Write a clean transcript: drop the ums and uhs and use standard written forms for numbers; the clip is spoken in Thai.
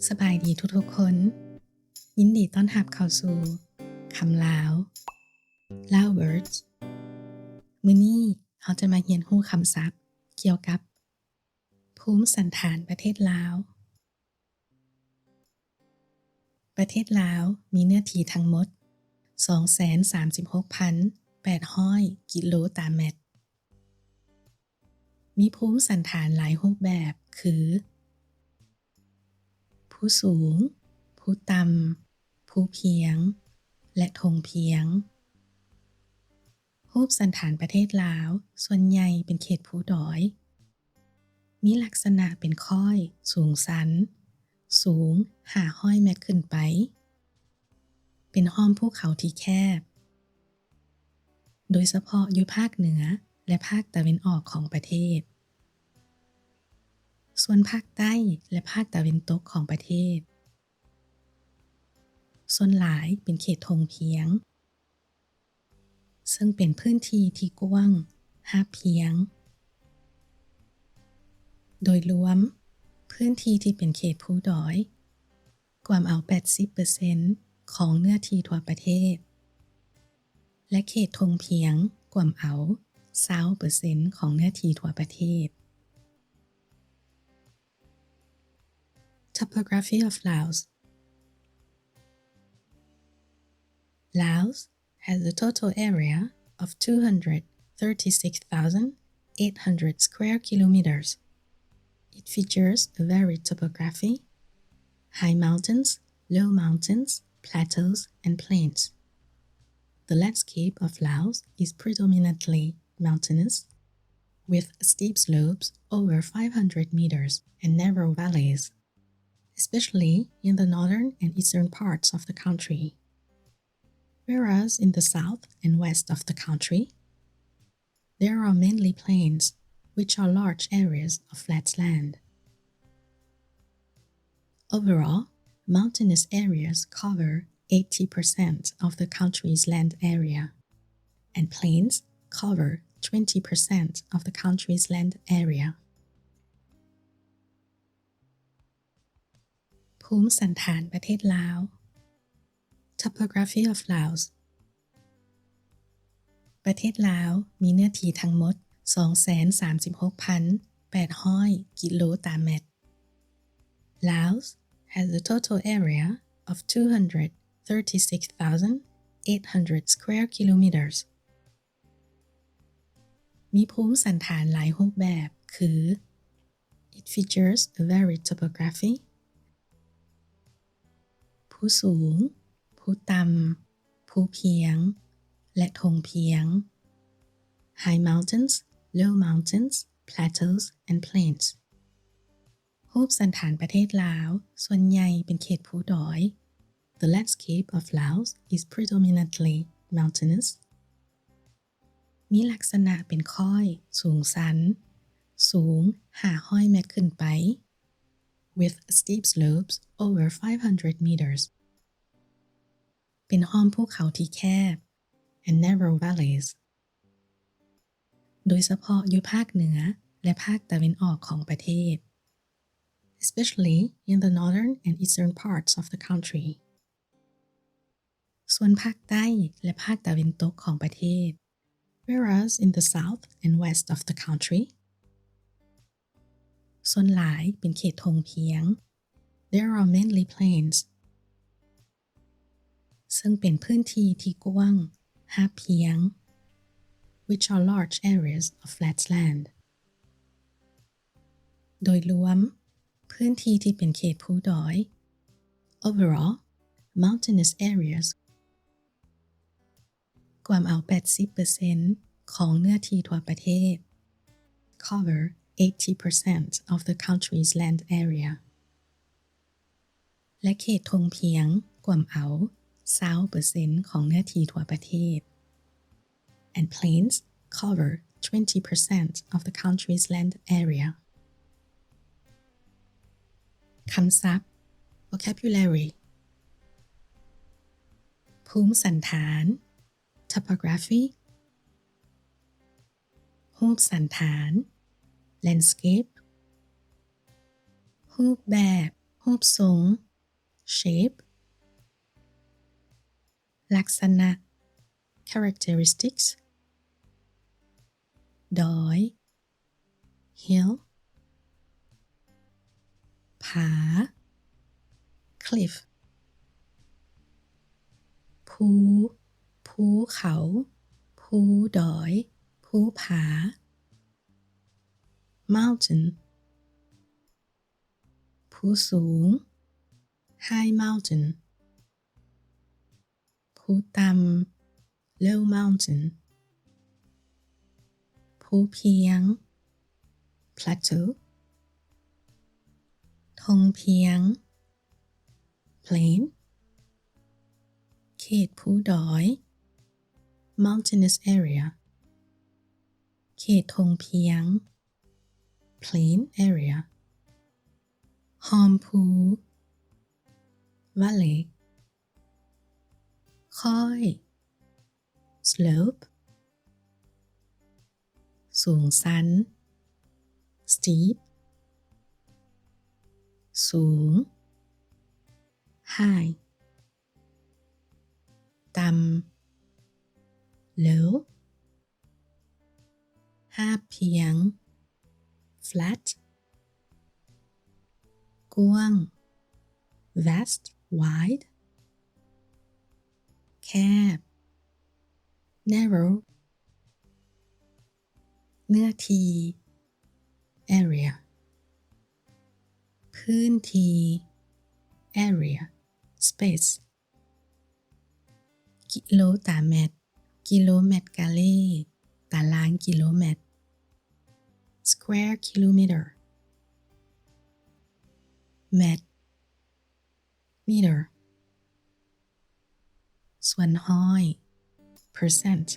สบายดีทุกๆคนยินดีต้อนรับเข้าสู่คำลาวwords มื้อนี้เราจะมาเรียนรู้คำศัพท์เกี่ยวกับภูมิสันฐานประเทศลาวประเทศลาวมีเนื้อที่ทั้งหมด 236,800 กิโลตารเมตรมีภูมิสันฐานหลายรูปแบบคือภูสูงภูต่ำภูเพียงและทงเพียงรูปสันฐานประเทศลาวส่วนใหญ่เป็นเขตภูดอย มีลักษณะเป็นค่อยสูงสัน สูง500 เมตรขึ้นไป เป็นห้อมภูเขาที่แคบ โดยเฉพาะอยู่ภาคเหนือและภาคตะวันออกของประเทศ ส่วนภาคใต้และภาคตะวันตกของประเทศ ส่วนหลายเป็นเขตทงเพียง ซึ่งเป็นพื้นที่ที่กว้างราบเพียง โดยรวมพื้นที่ที่เป็นเขตภูดอยกว่าเอา 80% ของเนื้อที่ทั่วประเทศ และเขตทงเพียงกว่าเอา 20% ของเนื้อที่ทั่วประเทศ Topography of Laos Laos has a total area of 236,800 square kilometers. It features a varied topography, high mountains, low mountains, plateaus, and plains. The landscape of Laos is predominantly mountainous, with steep slopes over 500 meters and narrow valleys, especially in the northern and eastern parts of the country. Whereas in the south and west of the country, there are mainly plains, which are large areas of flat land. Overall, mountainous areas cover 80% of the country's land area, and plains cover 20% of the country's land area. ภูมิสันฐานประเทศลาว Topography of Laos ประเทศลาวมีเนื้อที่ทั้งหมด 236,800 กิโลตารเมตร Laos has a total area of 236,800 square kilometers. มีภูมิสันฐานหลายรูปแบบคือ It features a varied topography, ภูสูงภูต่ำภูเพียงและทงเพียง High mountains, low mountains, plateaus, and plains. รูปสันฐานประเทศลาวส่วนใหญ่เป็นเขตภูดอย The landscape of Laos is predominantly mountainous. มีลักษณะเป็นค่อยสูงสัน สูง500 เมตรขึ้นไป with steep slopes over 500 meters. เป็นห้อมภูเขาที่แคบ and narrow valleys. โดยเฉพาะอยู่ภาคเหนือและภาคตะวันออกของประเทศ especially in the northern and eastern parts of the country. ส่วนภาคใต้และภาคตะวันตกของประเทศ whereas in the south and west of the country, ส่วนหลายเป็นเขตทงเพียง there are mainly plains, ซึ่งเป็นพื้นที่ที่กว้างราบเพียง which are large areas of flat land. โดยรวมพื้นที่ที่เป็นเขตภูดอย overall, mountainous areas กว่าเอา 80% ของเนื้อที่ทั่วประเทศ cover 80% of the country's land area. และเขตทงเพียงกว่าเอา 20% ของเนื้อที่ทั่วประเทศ and plains cover 20% of the country's land area. คำศัพท์ vocabulary ภูมิสันฐาน topography รูปสันฐาน landscape รูปแบบรู รูปทรง shape ลักษณะ characteristics ดอย hill ผา cliff ภูเขา ภูดอย ภูผา mountain ภูสูง high mountain ภูต่ำ low mountain ภูเพียง plateau ธงเพียง plain เขตภูดอย mountainous area เขตธงเพียง plain area หอมภู valley ค่อย slope สูงสัน steep สูง high ต่ำ low หาบเพียง flat กว้าง vast wide แคบ narrow เนื้อที่ area พื้นที่ area space กิโลตารเมตร กิโลเมตรกาเลตารางกิโลเมตร square kilometer เมตร meter ส่วนห้อย percent